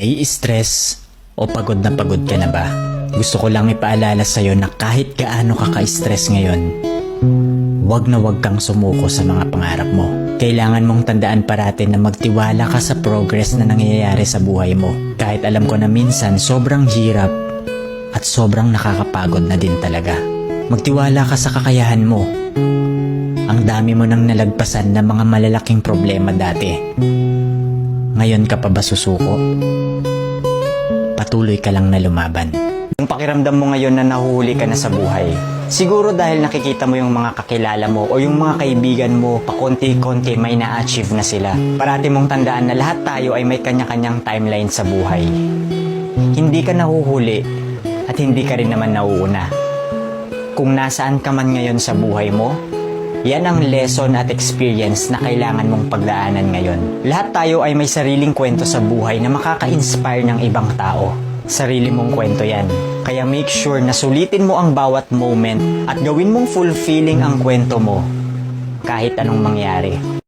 Stress o pagod ka na ba? Gusto ko lang ipaalala sa'yo na kahit gaano ka ka-stress ngayon, wag na wag kang sumuko sa mga pangarap mo. Kailangan mong tandaan parati na magtiwala ka sa progress na nangyayari sa buhay mo. Kahit alam ko na minsan sobrang hirap at sobrang nakakapagod na din talaga. Magtiwala ka sa kakayahan mo. Ang dami mo nang nalagpasan na mga malalaking problema dati. Ngayon ka pa ba susuko? Patuloy ka lang na lumaban. Yung pakiramdam mo ngayon na nahuhuli ka na sa buhay, siguro dahil nakikita mo yung mga kakilala mo o yung mga kaibigan mo, pakonti-konti may na-achieve na sila. Parati mong tandaan na lahat tayo ay may kanya-kanyang timeline sa buhay. Hindi ka nahuhuli at hindi ka rin naman nauuna. Kung nasaan ka man ngayon sa buhay mo, yan ang lesson at experience na kailangan mong pagdaanan ngayon. Lahat tayo ay may sariling kwento sa buhay na makaka-inspire ng ibang tao. Sarili mong kwento yan. Kaya make sure na sulitin mo ang bawat moment at gawin mong fulfilling ang kwento mo kahit anong mangyari.